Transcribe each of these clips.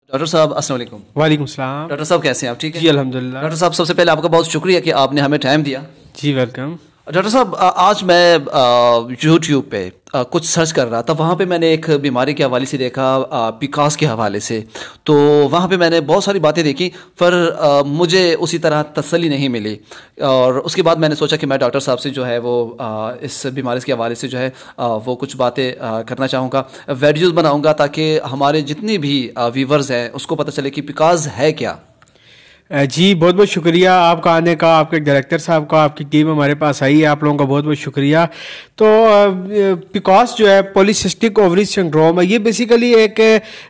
Doctor साहब अस्सलाम वालेकुम। वालेकुम सलाम। डॉक्टर साहब कैसे हैं आप? ठीक है जी अल्हम्दुलिल्लाह। डॉक्टर साहब, सबसे पहले आपका बहुत शुक्रिया कि आपने हमें टाइम दिया। जी वेलकम। डॉक्टर साहब, आज मैं यूट्यूब पे कुछ सर्च कर रहा था। वहाँ पे मैंने एक बीमारी के हवाले से देखा, पिकास के हवाले से। तो वहाँ पे मैंने बहुत सारी बातें देखी, पर मुझे उसी तरह तसल्ली नहीं मिली। और उसके बाद मैंने सोचा कि मैं डॉक्टर साहब से जो है वो इस बीमारी के हवाले से जो है वो कुछ बातें करना चाहूँगा, वीडियोज़ बनाऊँगा, ताकि हमारे जितने भी व्यूवर्स हैं उसको पता चले कि पिकास है क्या। जी बहुत बहुत शुक्रिया आपका आने का, आपके डायरेक्टर साहब का, आपकी टीम हमारे पास आई है, आप लोगों का बहुत बहुत शुक्रिया। तो पिकॉस जो है पॉलीसिस्टिक ओवरी सिंड्रोम है, ये बेसिकली एक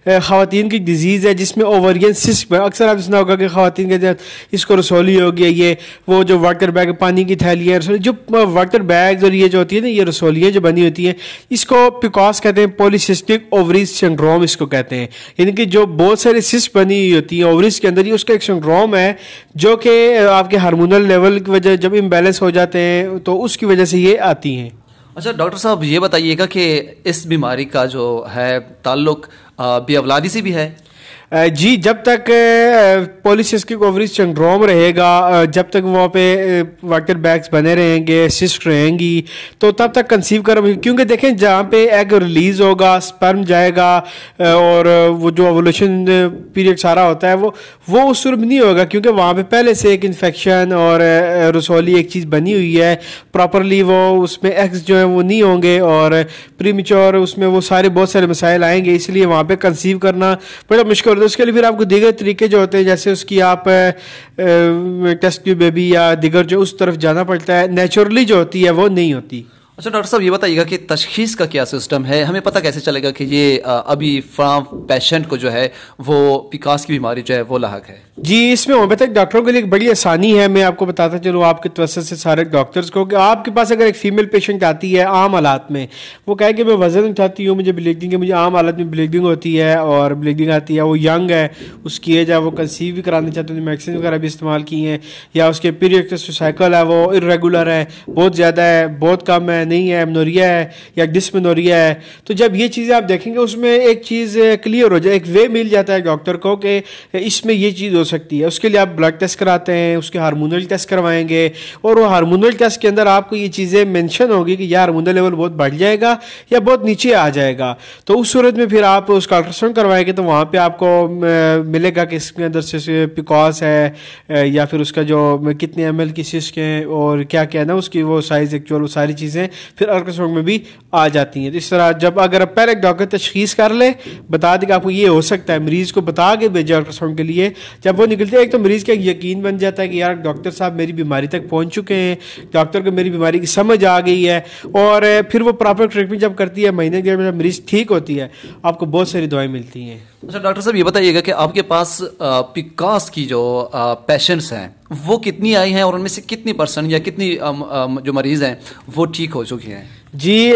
ख़वातीन की डिजीज़ है जिसमें ओवरियन सिस्ट में अक्सर आप सुना होगा कि ख़वातीन के इसको रसोली हो गया, ये वो जो वाटर बैग पानी की थैली है, जो वाटर बैग्स और ये जो होती है ना, ये रसोलियाँ जो बनी होती हैं, इसको पिकॉस कहते हैं। पॉलीसिस्टिक ओवरी सिंड्रोम इसको कहते हैं, यानी कि जो बहुत सारी सिस्ट बनी हुई होती हैं ओवरीज के अंदर, ये उसका एक सिंड्रोम है जो कि आपके हार्मोनल लेवल की वजह जब इम्बैलेंस हो जाते हैं तो उसकी वजह से ये आती हैं। अच्छा डॉक्टर साहब, ये बताइएगा कि इस बीमारी का जो है ताल्लुक बेअवलादी से भी है? जी, जब तक पॉलीसिस्टिक ओवरी सिंड्रोम रहेगा, जब तक वहाँ पे वाटर बैग्स बने रहेंगे, सिस्ट रहेंगी, तो तब तक कंसीव कर, क्योंकि देखें जहाँ पे एग रिलीज होगा, स्पर्म जाएगा और वो जो ओवुलेशन पीरियड सारा होता है वो उस सूरत नहीं होगा, क्योंकि वहाँ पे पहले से एक इन्फेक्शन और रसोली एक चीज़ बनी हुई है प्रॉपरली, वो उसमें एग्स जो है वो नहीं होंगे और प्रीमेच्योर उसमें वो बहुत सारे मसाइल आएंगे, इसलिए वहाँ पे कंसीव करना बड़ा मुश्किल। तो उसके लिए फिर आपको दीगर तरीके जो होते हैं, जैसे उसकी आप टेस्ट ट्यूब बेबी या दीगर जो उस तरफ जाना पड़ता है, नेचुरली जो होती है वो नहीं होती। अच्छा डॉक्टर साहब, ये बताइएगा कि तशखीस का क्या सिस्टम है? हमें पता कैसे चलेगा कि ये अभी पेशेंट को जो है वो पिकास की बीमारी जो है वो लाहक है? जी, इसमें होम्योपैथिक डॉक्टरों के लिए एक बड़ी आसानी है। मैं आपको बताता चलूँ आपके तवज्जो से सारे डॉक्टर्स को, कि आपके पास अगर एक फीमेल पेशेंट आती है आम हालात में, वो कहे कि मैं वज़न उठाती हूँ, मुझे ब्लीडिंग है, मुझे आम हालत में ब्लीडिंग होती है और ब्लीडिंग आती है, वो यंग है, उसकी एज है, वो कंसीव भी कराना चाहते हैं, मैक्सिन वगैरह भी इस्तेमाल की हैं, या उसके पीरियड साइकिल है वो इरेगुलर है, बहुत ज़्यादा है, बहुत कम है, नहीं है, एमनोरिया है या डिस्मेनोरिया है, तो जब ये चीज़ें आप देखेंगे उसमें एक चीज़ क्लियर हो जाए, एक वे मिल जाता है डॉक्टर को कि इसमें ये चीज़ हो सकती है। उसके लिए आप ब्लड टेस्ट कराते हैं, उसके हार्मोनल टेस्ट करवाएंगे, और वो हार्मोनल टेस्ट के अंदर आपको ये चीज़ें मेंशन होगी कि या हार्मोनल लेवल बहुत बढ़ जाएगा या बहुत नीचे आ जाएगा, तो उस सूरत में फिर आप उसका अल्ट्रासाउंड करवाएंगे, तो वहाँ पे आपको मिलेगा कि इसके अंदर से पिकॉस है या फिर उसका जो कितने ml की सिस्ट है और क्या क्या है ना उसकी वो साइज़ एक्चुअल, वो सारी चीज़ें फिर अल्ट्रासाउंड में भी आ जाती हैं। तो इस तरह जब अगर पहले डॉक्टर तशखीस कर ले, बता दे कि आपको ये हो सकता है, मरीज़ को बता के भेजे अल्ट्रासाउंड के लिए, जब वो निकलते हैं एक तो मरीज़ का यकीन बन जाता है कि यार डॉक्टर साहब मेरी बीमारी तक पहुंच चुके हैं, डॉक्टर को मेरी बीमारी की समझ आ गई है, और फिर वो प्रॉपर ट्रीटमेंट जब करती है, महीने के में जब मरीज़ ठीक होती है, आपको बहुत सारी दवाएं मिलती हैं। अच्छा डॉक्टर साहब, ये बताइएगा कि आपके पास पिकास की जो पेशेंट्स हैं वो कितनी आई हैं, और उनमें से कितनी % या कितनी जो मरीज़ हैं वो ठीक हो चुकी हैं? जी,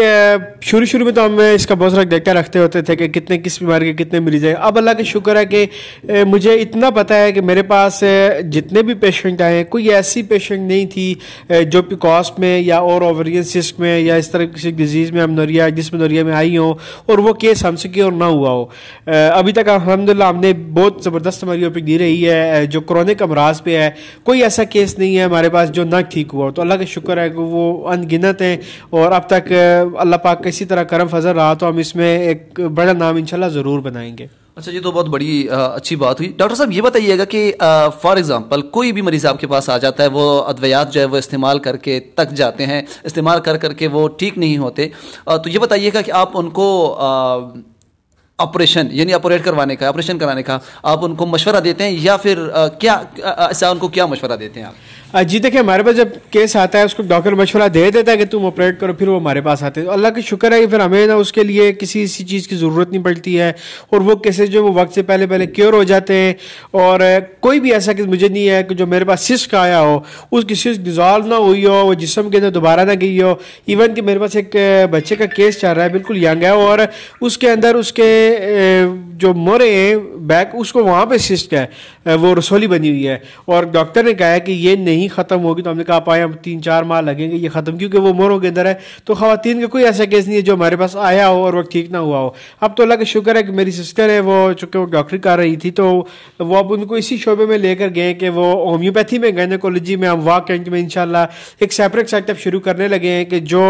शुरू में तो हम इसका बहुत सारा डेटा रखते होते थे कि कितने किस बीमारी के कितने मरीज हैं। अब अल्लाह का शुक्र है कि मुझे इतना पता है कि मेरे पास जितने भी पेशेंट आए हैं, कोई ऐसी पेशेंट नहीं थी जो पिकॉस में या और ओवरियन सिस्ट में या इस तरह किसी डिजीज़ में, अमनोरिया डिस्मेनोरिया में आई हो और वो केस हमसे की और ना हुआ हो। अभी तक अल्हम्दुलिल्लाह हमने बहुत ज़बरदस्त हमारी ओपी दी रही है, जो क्रोनिक अमराज पे है, कोई ऐसा केस नहीं है हमारे पास जो ना ठीक हुआ हो। तो अल्लाह का शुक्र है कि वो अनगिनत हैं, और अब तक अल्लाह पाक का इसी तरह करम फजल रहा तो हम इसमें एक बड़ा नाम इंशाल्लाह ज़रूर बनाएंगे। अच्छा, ये तो बहुत बड़ी अच्छी बात हुई। डॉक्टर साहब, ये बताइएगा कि फॉर एग्जांपल कोई भी मरीज़ आपके पास आ जाता है, वो अद्वियात जो है वो इस्तेमाल करके तक जाते हैं, इस्तेमाल कर करके वो ठीक नहीं होते, तो ये बताइएगा कि आप उनको ऑपरेशन यानी ऑपरेट करवाने का, ऑपरेशन कराने का आप उनको मशवरा देते हैं, या फिर क्या ऐसा उनको क्या मशवरा देते हैं आप? जी देखिए, हमारे पास जब केस आता है उसको डॉक्टर मशवरा दे देता है कि तुम ऑपरेट करो, फिर वो हमारे पास आते हैं। तो अल्लाह का शुक्र है कि फिर हमें ना उसके लिए किसी चीज़ की ज़रूरत नहीं पड़ती है, और वो केसेस जो वो वक्त से पहले क्योर हो जाते हैं। और कोई भी ऐसा केस मुझे नहीं है कि जो मेरे पास सिस्ट का आया हो, उसकी सिस्ट डिज़ोल्व ना हुई हो, वो जिस्म के अंदर दोबारा ना गई हो। इवन कि मेरे पास एक बच्चे का केस चल रहा है, बिल्कुल यंग है, और उसके अंदर उसके जो मोरे हैं बैक, उसको वहाँ पर सिस्ट का है, वो रसोली बनी हुई है, और डॉक्टर ने कहा है कि ये नहीं नहीं ख़त्म होगी तो हमने कहा आप आए, हम 3-4 माह लगेंगे ये ख़त्म, क्योंकि वो उम्रों के अंदर है। तो ख़वातीन का कोई ऐसा केस नहीं है जो हमारे पास आया हो और वो ठीक ना हुआ हो। अब तो अल्लाह का शुक्र है कि मेरी सिस्टर है, वो चूँकि वो डॉक्टरी कर रही थी तो वो अब उनको इसी शोबे में लेकर गए कि वो होम्योपैथी में, गायनेकोलॉजी में, हम वाक कैंट में इंशाल्लाह एक सेपरेट सेटअप शुरू करने लगे हैं कि जो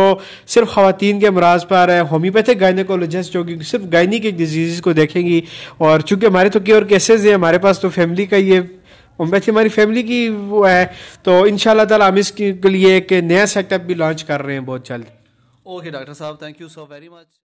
सिर्फ ख़वातीन के अमराज पर है, होम्योपैथिक गायनेकोलॉजिस्ट जो कि सिर्फ गायनी के डिजीज़ को देखेंगी। और चूँकि हमारे तो और केसेज हैं हमारे पास, तो फैमिली का ये होम्योपैथी हमारी फैमिली की वो है, तो इंशाल्लाह ताला हम इसके लिए एक नया सेटअप भी लॉन्च कर रहे हैं बहुत जल्द। ओके डॉक्टर साहब, thank you so very much.